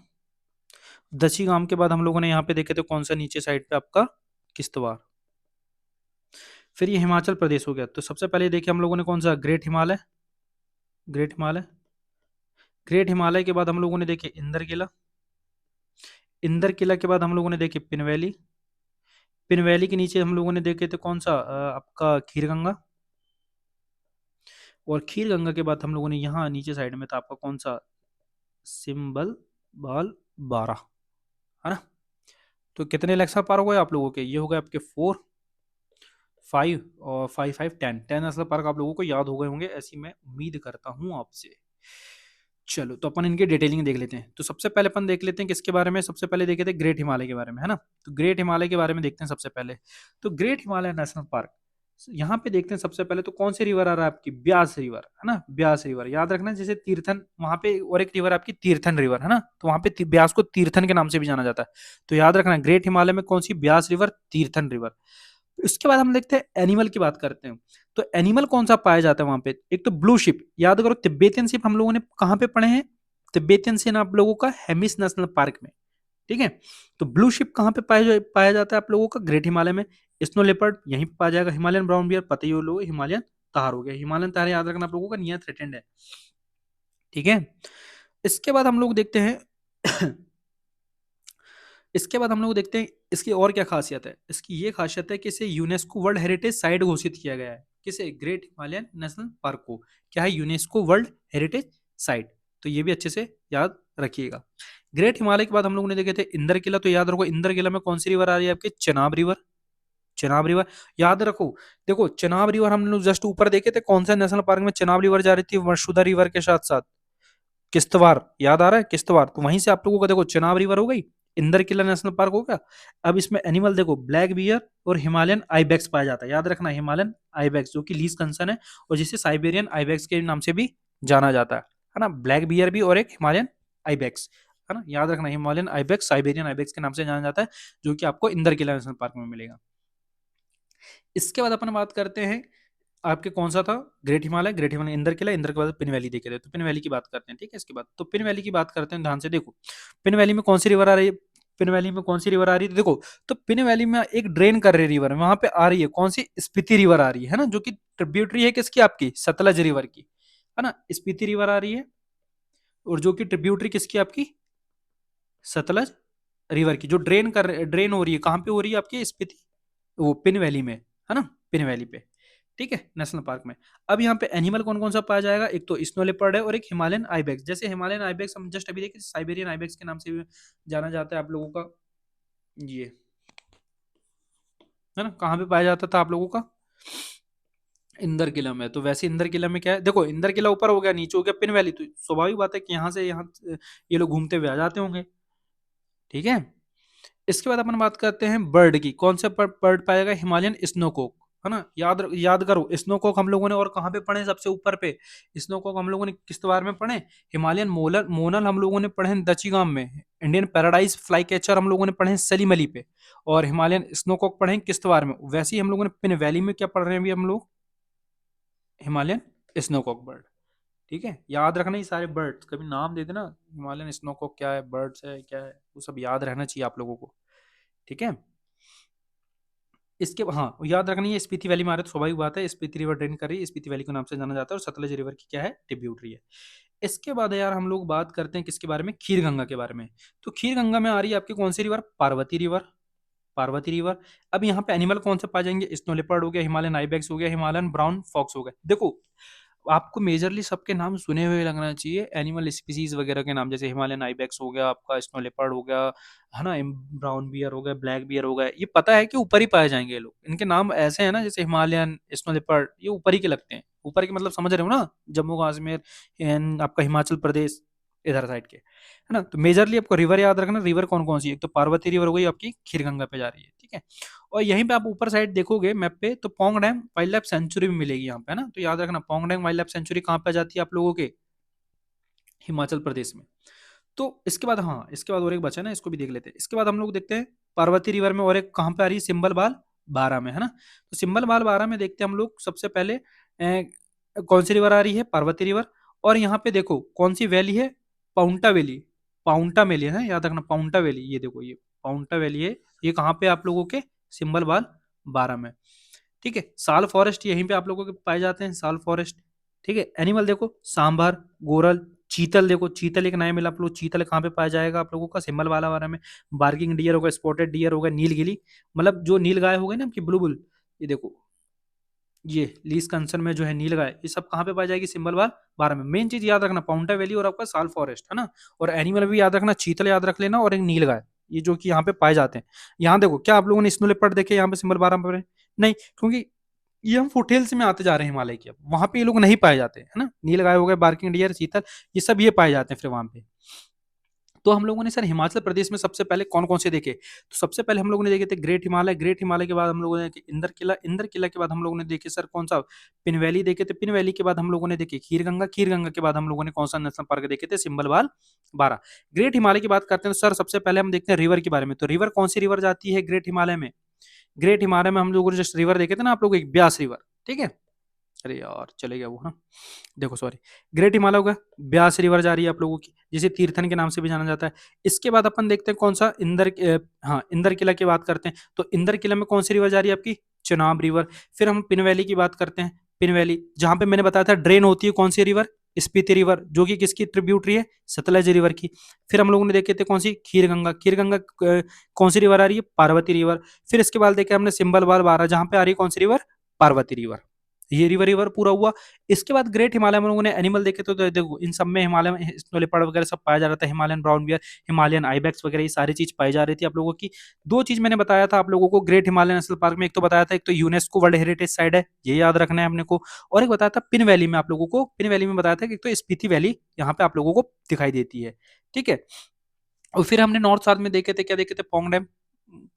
दची गांव के बाद हम लोगों ने यहाँ पे देखे थे कौन सा, नीचे साइड पे आपका किश्तवाड़। फिर ये हिमाचल प्रदेश हो गया। तो सबसे पहले देखे हम लोगों ने कौन सा, great Himalaya. Great Himalaya, great Himalaya के बाद हम लोगों ने देखे इंदर किला। इंदर किला के बाद हम लोगों ने देखे पिन वैली। पिन वैली के नीचे हम लोगों ने देखे थे कौन सा, आपका खीर गंगा। और खीर गंगा के बाद हम लोगों ने यहाँ नीचे साइड में था आपका कौन सा, सिंबल बाल 12, है ना। तो कितने लेक्चर पार हो गए आप लोगों के, ये हो गए आपके 4, 5 और 5 5 10 10 नेशनल पार्क आप लोगों को याद हो गए होंगे, ऐसी मैं उम्मीद करता हूँ आपसे। चलो तो अपन इनकी डिटेलिंग देख लेते हैं। तो सबसे पहले अपन देख लेते हैं किसके बारे में, सबसे पहले देखे थे ग्रेट हिमालय के बारे में, है ना। तो ग्रेट हिमालय के बारे में देखते हैं सबसे पहले। तो ग्रेट हिमालय नेशनल पार्क, यहाँ पे देखते हैं सबसे पहले तो कौन सी रिवर आ रहा है आपकी, ब्यास रिवर, है ना। ब्यास रिवर याद रखना, जैसे तीर्थन वहां पे, और एक रिवर आपकी तीर्थन रिवर, है ना। तो वहां पे ब्यास को तीर्थन के नाम से भी जाना जाता है। तो याद रखना ग्रेट हिमालय में कौन सी, ब्यास रिवर, तीर्थन रिवर। इसके बाद हम देखते हैं एनिमल की बात करते हैं। तो एनिमल कौन सा पाया जाता है वहां पे, एक तो ब्लू शिप, याद करो तिब्बतियन शिप हम लोगों ने कहां पे पढ़े हैं, तिब्बतियन शिप आप लोगों का हेमिस नेशनल पार्क में। ठीक है, तो ब्लू शिप कहां पे पाया जाता है आप लोगों का, ग्रेट हिमालय में। स्नो लेपर्ड यहीं पे पाया जाएगा। हिमालयन ब्राउन बियर पता ही हो लोग, हिमालयन तार हो गया। हिमालयन तार याद रखना आप लोगों का, नियर थ्रेटेंड है। ठीक है, इसके बाद हम लोग देखते हैं इसके बाद हम लोग देखते हैं इसकी और क्या खासियत है। इसकी ये खासियत है कि इसे यूनेस्को वर्ल्ड हेरिटेज साइट घोषित किया गया है। किसे, ग्रेट हिमालयन नेशनल पार्क को क्या है, यूनेस्को वर्ल्ड हेरिटेज साइट। तो ये भी अच्छे से याद रखिएगा। ग्रेट हिमालय के बाद हम लोगों ने देखे थे इंदर किला। तो याद रखो इंदर किला में कौन सी रिवर आ रही है आपके, चेनाब रिवर। चेनाब रिवर याद रखो। देखो चेनाब रिवर हम लोग जस्ट ऊपर देखे थे कौन सा नेशनल पार्क में चेनाब रिवर जा रही थी, वर्षुदा रिवर के साथ साथ किश्तवाड़, याद आ रहा है किश्तवाड़। तो वहीं से आप लोगों का देखो चेनाब रिवर हो गई, इंदर किला नेशनल पार्क हो गया। अब इसमें एनिमल देखो, ब्लैक बियर और हिमालयन आइबेक्स पाया जाता है। याद रखना हिमालयन आइबेक्स, जो कि लीज कंसर्न है और जिसे साइबेरियन आइबेक्स के नाम से भी जाना जाता है ना। ब्लैक बियर भी और एक हिमालयन आइबेक्स, है ना। याद रखना हिमालयन आइबेक्स साइबेरियन आइबेक्स के नाम से जाना जाता है, जो कि आपको इंदर किला नेशनल पार्क में मिलेगा। इसके बाद अपन बात करते हैं आपके कौन सा था, ग्रेट हिमालय, ग्रेट हिमालय इंदर किला, इंदर के बाद पिन वैली देखे थे। तो पिन वैली की बात करते हैं, ठीक है। इसके बाद तो पिन वैली की बात करते हैं, ध्यान से देखो पिन वैली में कौन सी रिवर आ रही है। पिन वैली में कौन सी रिवर आ रही है, देखो। तो पिन वैली में एक ड्रेन कर रही रिवर वहां पे आ रही है कौन सी, स्पीति रिवर आ रही है ना, जो कि ट्रिब्यूटरी है किसकी, आपकी सतलज रिवर की, है ना। स्पीति रिवर आ रही है और जो कि ट्रिब्यूटरी किसकी, आपकी सतलज रिवर की, जो ड्रेन हो रही है कहाँ पे हो रही है आपकी, स्पीति, वो पिन वैली में, है ना, पिन वैली पे। ठीक है, नेशनल पार्क में। अब यहाँ पे एनिमल कौन कौन सा पाया जाएगा, एक तो स्नो लेपर्ड है और एक हिमालयन आइबेक्स। जैसे हिमालयन आइबेक्स हम जस्ट अभी देखे, साइबेरियन आइबेक्स के नाम से भी जाना जाता है आप लोगों का, ये, है ना। कहाँ पे पाया जाता था आप लोगों का, इंदर किला में। तो वैसे इंदर किला में क्या है, देखो इंदर किला ऊपर हो गया, नीचे हो गया पिन वैली। तो स्वाभाविक बात है कि यहाँ से यहाँ ये लोग घूमते हुए आ जाते होंगे। ठीक है, इसके बाद अपन बात करते हैं बर्ड की। कौन सा बर्ड पाएगा, हिमालयन स्नोकॉक, है ना। याद करो स्नोकॉक हम लोगों ने और कहाँ पे पढ़े, सबसे ऊपर पे। स्नोकॉक हम लोगों ने किस बार में पढ़े, हिमालयन मोलर मोनल हम लोगों ने पढ़े हैं दचीगाम में। इंडियन पैराडाइज फ्लाई कैचर हम लोगों ने पढ़े हैं सलीम अली पे। और हिमालयन स्नोकॉक पढ़े हैं किश्तवाड़ में। वैसे ही हम लोगों ने पिन वैली में क्या पढ़ रहे हैं अभी हम लोग, हिमालयन स्नोकॉक बर्ड। ठीक है, याद रखना ये सारे बर्ड्स, कभी नाम दे देना हिमालयन स्नोकॉक क्या है, बर्ड्स है क्या है, वो सब याद रहना चाहिए आप लोगों को। ठीक है, इसके हाँ याद रखना, ये स्पीति वैली में आ रहा है तो स्वाभाविक बात है, स्पीति रिवर ड्रेन कर रही है, स्पीति वैली के नाम से जाना जाता है, और सतलज रिवर की क्या है, ट्रिब्यूटरी है। इसके बाद यार हम लोग बात करते हैं किसके बारे में, खीर गंगा के बारे में। तो खीर गंगा में आ रही है आपकी कौन सी river, Parvati river. Parvati river. अब यहाँ पे एनिमल कौन से पाए जाएंगे, स्नो लेपर्ड हो गया, हिमालयन आइबेक्स हो गया, हिमालयन ब्राउन फॉक्स हो गया। देखो आपको मेजरली सबके नाम सुने हुए लगना चाहिए, एनिमल स्पीसीज वगैरह के नाम, जैसे हिमालयन आइबेक्स हो गया आपका, स्नो लेपर्ड हो गया, है ना, ब्राउन बियर हो गया, ब्लैक बियर हो गया, ये पता है कि ऊपर ही पाए जाएंगे ये लोग, इनके नाम ऐसे हैं ना, जैसे हिमालयन, स्नो लेपर्ड, ये ऊपर ही के लगते हैं, ऊपर के मतलब समझ रहे हो ना, जम्मू कश्मीर एंड आपका हिमाचल प्रदेश इधर साइड के, है ना। तो मेजरली आपको रिवर याद रखना, रिवर कौन कौन सी है, एक तो पार्वती रिवर हो गई आपकी, खीरगंगा पे जा रही है, ठीक है। और यहीं पे आप ऊपर साइड देखोगे मैप पे, तो Pong dam wildlife century भी मिलेगी यहाँ पे, है ना। तो याद रखना Pong dam wildlife century कहाँ पे जाती है आप लोगों के, हिमाचल प्रदेश में। तो इसके बाद हाँ, इसके बाद और एक बचा है ना, इसको भी देख लेते हैं। इसके बाद हम लोग देखते हैं पार्वती रिवर में और एक कहाँ पे आ रही है, सिंबल बाल बारह में, है ना। तो सिंबल बाल बारह में देखते हैं हम लोग सबसे पहले कौन सी रिवर आ रही है, पार्वती रिवर। और यहाँ पे देखो कौन सी वैली है, पाउंटा वैली, पाउंटा वैली है ना, याद रखना पाउंटा वैली, ये देखो ये पाउंटा वैली है, ये कहाँ पे आप लोगों के, सिंबल बाल बारह में। ठीक है, साल फॉरेस्ट यहीं पे आप लोगों के पाए जाते हैं, साल फॉरेस्ट। ठीक है, एनिमल देखो सांभर, गोरल, चीतल, देखो चीतल एक नया मिला आप लोग, चीतल कहाँ पे पाया जाएगा आप लोगों का, सिंबल वाला वाला में। बार्किंग डियर होगा, स्पॉटेड डियर होगा, नीलगिरी, मतलब जो नील गाय हो गई ना आपकी ब्लू, ये देखो ये लीज कंसर्न में जो है नील गाय, ये सब कहाँ पे पाई जाएगी, सिंबल वाल बारह में। मेन चीज याद रखना पाउंटा वैली और आपका साल फॉरेस्ट, है ना। और एनिमल भी याद रखना, चीतल याद रख लेना और एक नील गाय, ये जो कि यहाँ पे पाए जाते हैं। यहाँ देखो क्या आप लोगों ने स्नो लेपर्ड देखे यहाँ पे सिंबल बारह पर, नहीं, क्योंकि ये हम फुटहिल्स में आते जा रहे हैं हिमालय की, अब वहां पे ये लोग नहीं पाए जाते, है ना। नील गाय हो गए, बार्किंग डियर, चीतल, ये सब ये पाए जाते हैं फिर वहां पे। तो हम लोगों ने सर हिमाचल प्रदेश में सबसे पहले कौन कौन से देखे, तो सबसे पहले हम लोगों ने देखे थे ग्रेट हिमालय, ग्रेट हिमालय के बाद हम लोगों ने देखे इंदर किला, इंदर किला के बाद हम लोगों ने देखे सर कौन सा, पिन वैली देखे थे, पिन वैली के बाद हम लोगों ने देखे खीर गंगा, खीर गंगा के बाद हम लोगों ने कौन सा नेशनल पार्क देखे थे, सिंबलवाल बारह। ग्रेट हिमालय की बात करते हैं तो सर सबसे पहले हम देखते हैं रिवर के बारे में। तो रिवर कौन सी रिवर जाती है ग्रेट हिमालय में, ग्रेट हिमालय में हम लोगों ने जस्ट रिवर देखे थे ना आप लोग, एक ब्यास रिवर, ठीक है। अरे यार चले गया वो ना, देखो सॉरी, ग्रेट हिमालय होगा, ब्यास रिवर जा रही है आप लोगों की, जिसे तीर्थन के नाम से भी जाना जाता है। इसके बाद अपन देखते हैं कौन सा, हाँ इंदर किला की बात करते हैं, तो इंदर किला में कौन सी रिवर जा रही है आपकी, चनाब रिवर। फिर हम पिन वैली की बात करते हैं, पिन वैली जहां पे मैंने बताया था ड्रेन होती है कौन सी रिवर, स्पीति रिवर, जो कि किसकी ट्रिब्यूटरी है, सतलज रिवर की। फिर हम लोगों ने देखे थे कौन सी, खीर गंगा, खीर गंगा कौन सी रिवर आ रही है, पार्वती रिवर। फिर इसके बाद देखे हमने सिंबल बाल बारह, जहां पे आ रही है कौन सी रिवर, पार्वती रिवर। ये रिवर रिवर पूरा हुआ। इसके बाद ग्रेट हिमालय में लोगों ने एनिमल देखे तो देखो इन सब में हिमालय में स्नो लेपर्ड वगैरह सब पाया जा रहा था, Himalayan brown beer, Himalayan ibex वगैरह, ये सारी चीज पाई जा रही थी आप लोगों की। दो चीज मैंने बताया था आप लोगों को ग्रेट हिमालय नेशनल पार्क में, एक तो बताया था एक तो यूनेस्को वर्ल्ड हेरिटेज साइट है, ये याद रखना है अपने को। और एक बताया था पिन वैली में आप लोगों को, पिन वैली में बताया था कि एक तो स्पीति वैली यहाँ पे आप लोगों को दिखाई देती है, ठीक है। और फिर हमने नॉर्थ साउथ में देखे थे, क्या देखे थे, Pong dam,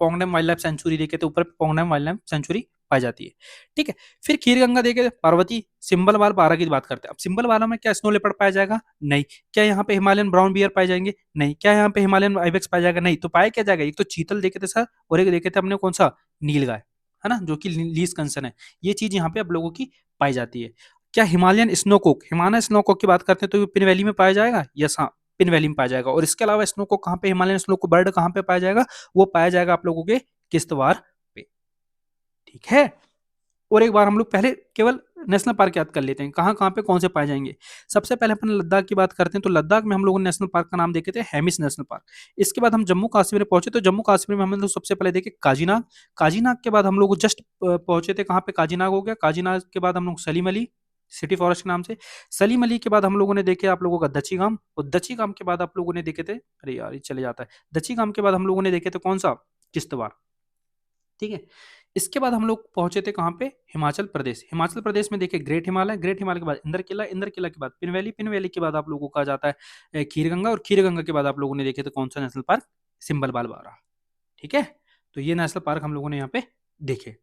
Pong dam wildlife sanctuary देखे थे, ऊपर Pong dam wildlife sanctuary पाई जाती है, ठीक है। फिर खीर गंगा देखे थे, पार्वती, सिंबल वाल बारह की बात करते हैं। अब सिंबल वाला में क्या स्नो लेपर्ड पाया जाएगा, नहीं। क्या यहाँ पे हिमालयन ब्राउन बियर पाए जाएंगे, नहीं। क्या यहाँ पे हिमालयन आइबेक्स पाया जाएगा, नहीं। तो पाया क्या जाएगा, एक तो चीतल देखे थे सर, और एक देखे थे हमने कौन सा, नीलगाय, है ना, जो कि लीज कंसर्न है। ये चीज यहाँ पे आप लोगों की पाई जाती है। क्या हिमालयन स्नोकॉक, हिमालयन स्नोकॉक की बात करते हैं तो पिन वैली में पाया जाएगा, यस हाँ, पिन वैली में पाया जाएगा। और इसके अलावा स्नो को कहाँ पे, हिमालयन स्नो को बर्ड कहाँ पे पाया जाएगा, वो पाया जाएगा आप लोगों के किश्तवाड़ पे, ठीक है। और एक बार हम लोग पहले केवल नेशनल पार्क याद कर लेते हैं, कहाँ कहाँ पे कौन से पाए जाएंगे। सबसे पहले अपन लद्दाख की बात करते हैं, तो लद्दाख में हम लोगों ने नेशनल पार्क का नाम देखे थे, हेमिस नेशनल पार्क। इसके बाद हम जम्मू कश्मीर में पहुंचे, तो जम्मू कश्मीर में हम लोग सबसे पहले देखे काजीनाग, काजीनाग के बाद हम लोग जस्ट पहुंचे थे कहाँ पे, काजीनाग हो गया, काजीनाग के बाद हम लोग सलीम अली, सिटी फॉरेस्ट के नाम से, सलीम अली के बाद हम लोगों ने देखे आप लोगों का दची गांव, और दची गांव के बाद आप लोगों ने देखे थे, अरे यार ये चले जाता है, दची गांव के बाद हम लोगों ने देखे थे कौन सा, किश्तवाड़, ठीक है। इसके बाद हम लोग पहुंचे थे कहाँ पे, हिमाचल प्रदेश, हिमाचल प्रदेश में देखे ग्रेट हिमालय, ग्रेट हिमालय के बाद इंदर किला, इंदर किला के बाद पिन वैली, पिन वैली के बाद आप लोगों का जाता है खीर गंगा, और खीर गंगा के बाद आप लोगों ने देखे थे कौन सा नेशनल पार्क, सिंबल बाल बारा, ठीक है। तो ये नेशनल पार्क हम लोगों ने यहाँ पे देखे।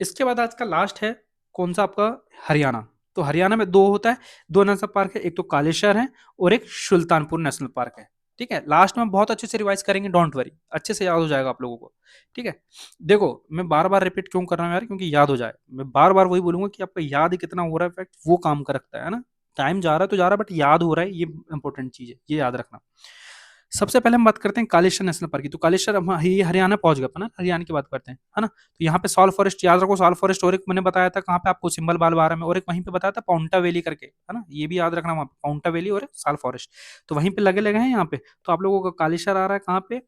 इसके बाद आज का लास्ट है कौन सा आपका, हरियाणा। तो हरियाणा में दो होता है, दो नेशनल पार्क है, एक तो कालेश्वर है और एक सुल्तानपुर नेशनल पार्क है, ठीक है। लास्ट में बहुत अच्छे से रिवाइज करेंगे, डोंट वरी, अच्छे से याद हो जाएगा आप लोगों को, ठीक है। देखो मैं बार बार रिपीट क्यों कर रहा हूँ यार, क्योंकि याद हो जाए, मैं बार बार वही बोलूंगा कि आपका याद कितना हो रहा है, इफेक्ट वो काम का रखता है ना। टाइम जा रहा है तो जा रहा है, बट याद हो रहा है, ये इंपॉर्टेंट चीज है, ये याद रखना। सबसे पहले हम बात करते हैं कालेश्वर नेशनल पार्क की। तो कालेश्वर ये हरियाणा पहुंच गया ना, हरियाणा की बात करते हैं, है ना। तो यहाँ पे सॉल फॉरेस्ट याद रखो, सॉल फॉरेस्ट, और एक मैंने बताया था कहाँ पे आपको, सिंबल बालवारा में, और एक वहीं पे बताया था पाउंटा वैली करके, है ना, ये भी याद रखना, वहाँ पे पाउंटा वैली और साल फॉरेस्ट, तो वहीं पे लगे लगे हैं यहाँ पे। तो आप लोगों का कालेश्वर आ रहा है कहाँ पे,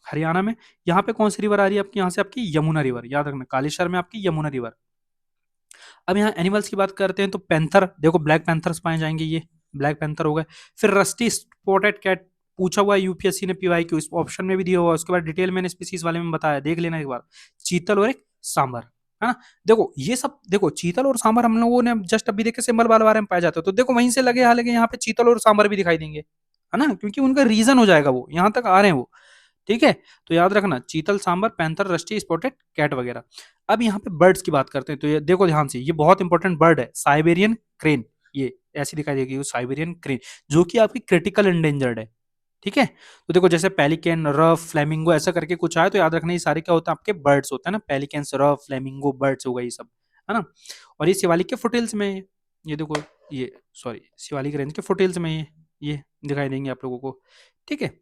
हरियाणा में। यहाँ पे कौन सी रिवर आ रही है आपकी, यहाँ से आपकी यमुना रिवर, याद रखना, कालेश्वर में आपकी यमुना रिवर। अब यहाँ एनिमल्स की बात करते हैं तो पैंथर, देखो ब्लैक पैंथर्स पाए जाएंगे, ये ब्लैक पैंथर हो गए। फिर रस्टी स्पॉटेड कैट पूछा हुआ यूपीएससी ने, पीवाईक्यू इस ऑप्शन में भी दिया हुआ, उसके बाद डिटेल मैंने स्पीसीज वाले में बताया, देख लेना एक बार। चीतल और एक सांबर, है ना। देखो ये सब, देखो चीतल और सांबर हम लोगों ने जस्ट अभी देखे सिंबल वाले बारे में पाया जाता है, तो देखो वहीं से लगे हालांकि यहाँ पे चीतल और सांबर भी दिखाई देंगे, है ना, क्योंकि उनका रीजन हो जाएगा, वो यहाँ तक आ रहे हैं वो, ठीक है। तो याद रखना chital, sambar, panther, rusty spotted cat वगैरह। अब यहाँ पे बर्ड्स की बात करते हैं, तो ये देखो ध्यान से, ये बहुत इंपॉर्टेंट बर्ड है, साइबेरियन क्रेन, ये ऐसी दिखाई देगी, साइबेरियन क्रेन, जो कि आपकी क्रिटिकल एंडेंजर्ड है, ठीक है। तो देखो जैसे पेलिकन, रफ, फ्लेमिंगो ऐसा करके कुछ आए, तो याद रखना ये सारे क्या होते हैं, आपके बर्ड्स होते हैं ना, पेलिकन्स, रफ, फ्लेमिंगो, बर्ड्स हो गए ये सब, है ना। और ये शिवालिक के फुटेल्स में है, ये देखो, ये सॉरी शिवालिक रेंज के फुटेल्स में ये दिखाई देंगे आप लोगों को, ठीक है।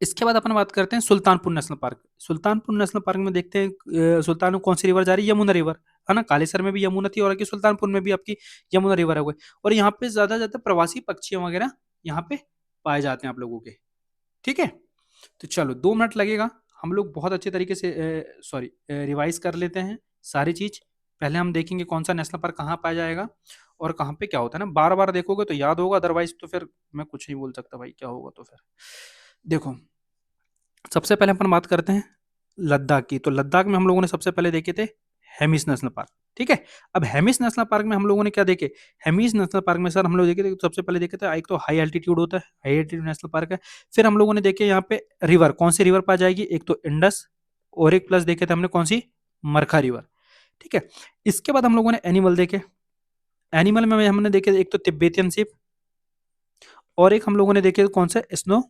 इसके बाद अपन बात करते हैं Sultanpur national park. Sultanpur national park में देखते हैं सुल्तानपुर कौन सी रिवर जा रही है, यमुना रिवर, है ना। कालेसर में भी यमुना थी, और सुल्तानपुर में भी आपकी यमुना रिवर है। और यहाँ पे ज्यादा ज्यादा प्रवासी पक्षियों वगैरह यहाँ पे पाए जाते हैं आप लोगों के, ठीक है। तो चलो 2 मिनट लगेगा, हम लोग बहुत अच्छे तरीके से सॉरी रिवाइज कर लेते हैं सारी चीज। पहले हम देखेंगे कौन सा नेशनल पार्क कहाँ पाया जाएगा और कहाँ पे क्या होता है ना, बार बार देखोगे तो याद होगा, अदरवाइज तो फिर मैं कुछ नहीं बोल सकता भाई, क्या होगा तो फिर देखो। सबसे पहले अपन बात करते हैं लद्दाख की। तो लद्दाख में हम लोगों ने सबसे पहले देखे थे हेमिस नेशनल पार्क, ठीक है। अब हेमिस नेशनल पार्क में हम लोगों ने क्या देखे, हेमिस नेशनल पार्क में सर हम लोग देखे थे, सबसे पहले देखे थे एक तो हाई एल्टीट्यूड होता है, हाई एल्टीट्यूड नेशनल पार्क है। फिर हम लोगों ने देखे यहाँ पे रिवर, कौन सी रिवर पाई जाएगी, एक तो इंडस, और एक प्लस देखे थे हमने कौन सी, मरखा रिवर, ठीक है। इसके बाद हम लोगों ने एनिमल देखे, एनिमल में हमने देखे एक तो तिब्बतियन शिप, और एक हम लोगों ने देखे कौन सा, स्नो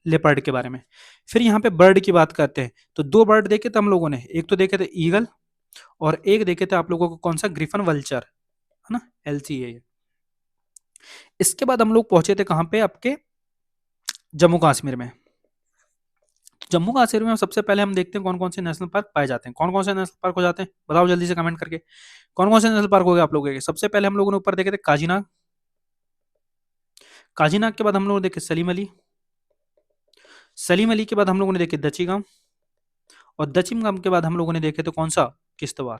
लेपर्ड के बारे में। फिर यहाँ पे बर्ड की बात करते हैं, तो 2 बर्ड देखे थे हम लोगों ने, एक तो देखे थे ईगल, और एक देखे थे आप लोगों को कौन सा, ग्रिफन वल्चर, है ना, एलसीए। इसके बाद हम लोग पहुंचे थे कहाँ पे, आपके जम्मू कश्मीर में। तो जम्मू कश्मीर में सबसे पहले हम देखते हैं कौन कौन से नेशनल पार्क पाए जाते हैं, कौन कौन से नेशनल पार्क हो जाते हैं, बताओ जल्दी से कमेंट करके, कौन कौन से नेशनल पार्क हो गए आप लोगों के। सबसे पहले हम लोगों ने ऊपर देखे थे काजीनाग, काजीनाग के बाद हम लोगों ने देखे सलीम अली, सलीम अली के बाद हम लोगों ने देखे दची गांव, और दचिम गांव के बाद हम लोगों ने देखे तो कौन सा, किश्तवाड़,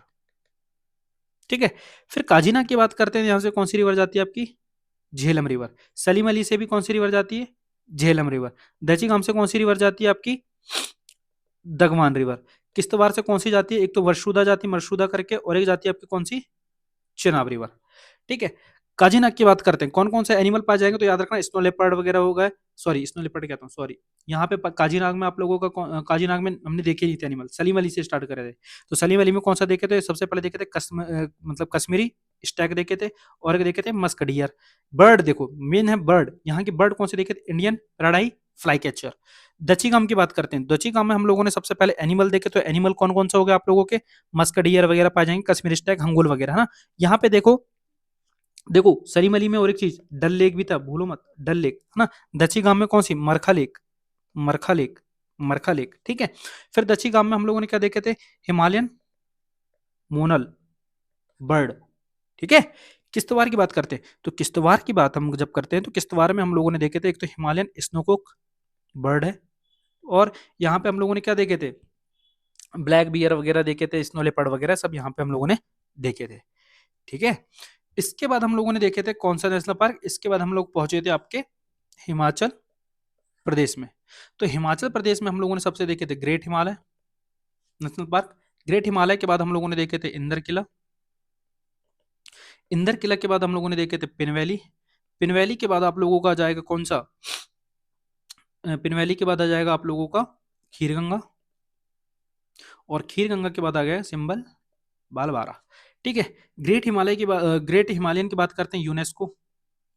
ठीक है। फिर काजीनाग की बात करते हैं, यहाँ से कौन सी रिवर जाती है आपकी, झेलम रिवर। सलीम अली से भी कौन सी रिवर जाती है, झेलम रिवर। दची गांव से कौन सी रिवर जाती है आपकी, दगवान रिवर। किश्तवाड़ से कौन सी जाती है, एक तो वर्शुदा जाती है, मरशुदा करके, और एक जाती है आपकी कौन सी, चिनाब रिवर, ठीक है। काजीनाग की बात करते हैं, कौन कौन से एनिमल पाए जाएंगे, तो याद रखना स्नो लेपर्ड वगैरह हो गए, सॉरी स्नो लेपर्ड कहता हूँ, सॉरी। यहाँ पे काजीनाग में आप लोगों का काजीनाग में हमने देखे नहीं थे एनिमल, सलीम अली से स्टार्ट करे थे। तो सलीम अली में कौन सा देखे थे, सबसे पहले देखे थे मतलब कश्मीरी स्टैग देखे थे, और एक देखे थे मस्क डियर। बर्ड देखो मेन है बर्ड, यहाँ की बर्ड कौन से देखे थे, इंडियन रेड फ्लाई कैचर। दची गाम की बात करते हैं, दची गाम में हम लोगों ने सबसे पहले एनिमल देखे, तो एनिमल कौन कौन सा हो गया आप लोगों के, मस्क डियर वगैरह पाए जाएंगे, कश्मीरी स्टैग, हंगुल वगैरह, है ना। यहाँ पे देखो, देखो सलीम अली में और एक चीज डल लेक भी था, भूलो मत, डल लेक, है ना। दची गांव में कौन सी, मरखा लेक, मरखा लेक, मरखा लेक, ठीक है। फिर दची गांव में हम लोगों ने क्या देखे थे, हिमालयन मोनल बर्ड, ठीक है। किश्तवाड़ की बात करते हैं, तो किश्तवाड़ की बात हम जब करते हैं, तो किश्तवाड़ में हम लोगों ने देखे थे एक तो हिमालयन स्नोकॉक बर्ड है, और यहाँ पे हम लोगों ने क्या देखे थे, ब्लैक बियर वगैरह देखे थे, स्नो लेपर्ड वगैरह सब यहाँ पे हम लोगों ने देखे थे, ठीक है। इसके बाद हम लोगों ने देखे थे कौन सा नेशनल पार्क, इसके बाद हम लोग पहुंचे थे आपके हिमाचल प्रदेश में। तो हिमाचल प्रदेश में हम लोगों ने सबसे देखे थे great Himalaya national park. Great Himalaya के बाद हम लोगों ने देखे थे इंदर किला, इंदर किला के बाद हम लोगों ने देखे थे पिन वैली, पिन वैली के बाद आप लोगों का आ जाएगा कौन सा, पिन वैली के बाद आ जाएगा आप लोगों का खीर गंगा, और खीर गंगा के बाद आ गया सिंबल बालवारा, ठीक है। ग्रेट हिमालय की बात, ग्रेट हिमालयन की बात करते हैं, यूनेस्को,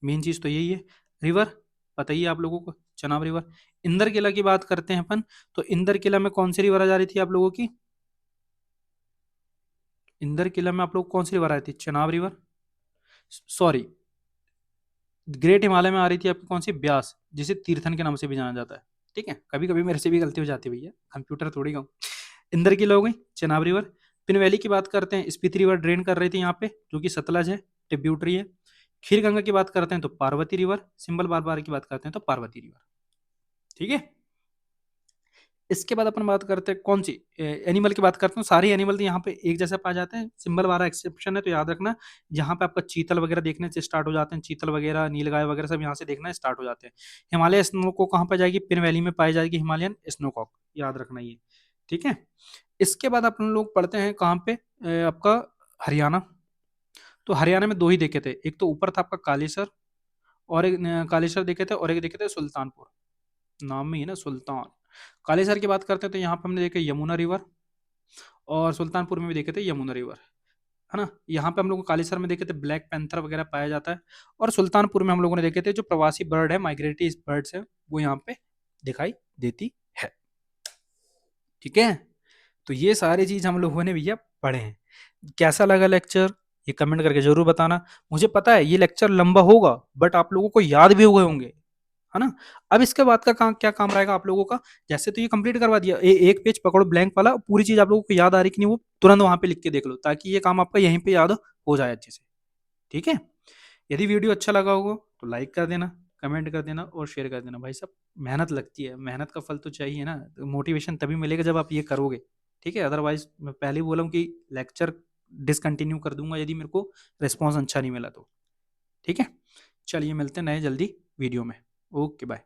मेन चीज तो यही है। रिवर पता ही है आप लोगों को, चनाब रिवर। इंदर किला की बात करते हैं अपन, तो इंदर किला में कौन सी रिवर आ जा रही थी आप लोगों की, इंदर किला में आप लोग कौन सी रिवर आ रही थी, Chenab river, sorry great Himalaya में आ रही थी आपकी कौन सी, ब्यास, जिसे तीर्थन के नाम से भी जाना जाता है। ठीक है, कभी कभी मेरे से भी गलती हो जाती है भैया, कंप्यूटर थोड़ी कहूँ। इंदर की हो गई, चेनाब रिवर। पिन वैली की बात करते हैं, स्पीति रिवर ड्रेन कर रही थी यहाँ पे, जो कि सतलज है, ट्रिब्यूटरी है। खीर गंगा की बात करते हैं तो पार्वती रिवर, सिंबल बार बार की बात करते हैं तो पार्वती रिवर। ठीक है, इसके बाद अपन बात करते हैं कौन सी, एनिमल की बात करते हैं। सारे एनिमल यहाँ पे एक जैसे पाए जाते हैं, सिंबल वाला एक्सेप्शन है, तो याद रखना। यहाँ पे आपका चीतल वगैरह देखने से स्टार्ट हो जाते हैं, चीतल वगैरह, नीलगाय वगैरह सब यहाँ से देखना स्टार्ट हो जाते हैं। हिमालय स्नो को कहाँ पर जाएगी, पिन वैली में पाई जाएगी हिमालयन स्नोकॉक, याद रखना ये। ठीक है, इसके बाद अपन लोग पढ़ते हैं कहाँ पे, आपका हरियाणा। तो हरियाणा में दो ही देखे थे, एक तो ऊपर था आपका कालेसर, और एक कालेसर देखे थे, और एक देखे थे सुल्तानपुर, नाम में ही है ना सुल्तान। कालेसर की बात करते हैं तो यहाँ पे हमने देखे यमुना रिवर, और सुल्तानपुर में भी देखे थे यमुना रिवर, है ना। यहाँ पे हम लोग कालेसर में देखे थे ब्लैक पैंथर वगैरह पाया जाता है, और सुल्तानपुर में हम लोगों ने देखे थे जो प्रवासी बर्ड है, माइग्रेटरी बर्ड्स है, वो यहाँ पे दिखाई देती है। ठीक है, तो ये सारी चीज हम लोगों ने भैया पढ़े हैं। कैसा लगा लेक्चर, ये कमेंट करके जरूर बताना। मुझे पता है ये लेक्चर लंबा होगा, बट आप लोगों को याद भी हो गए होंगे, है ना। अब इसके बाद का काम क्या, काम रहेगा आप लोगों का, जैसे तो ये कंप्लीट करवा दिया, एक पेज पकड़ो ब्लैंक वाला, पूरी चीज आप लोगों को याद आ रही कि नहीं वो तुरंत वहां पे लिख के देख लो, ताकि ये काम आपका यहीं पे याद हो जाए अच्छे से। ठीक है, यदि वीडियो अच्छा लगा होगा तो लाइक कर देना, कमेंट कर देना और शेयर कर देना। भाई साहब मेहनत लगती है, मेहनत का फल तो चाहिए ना, तो मोटिवेशन तभी मिलेगा जब आप ये करोगे। ठीक है, अदरवाइज मैं पहले ही बोला हूँ कि लेक्चर डिसकंटिन्यू कर दूंगा यदि मेरे को रिस्पॉन्स अच्छा नहीं मिला तो। ठीक है, चलिए मिलते हैं नए जल्दी वीडियो में। Okay bye.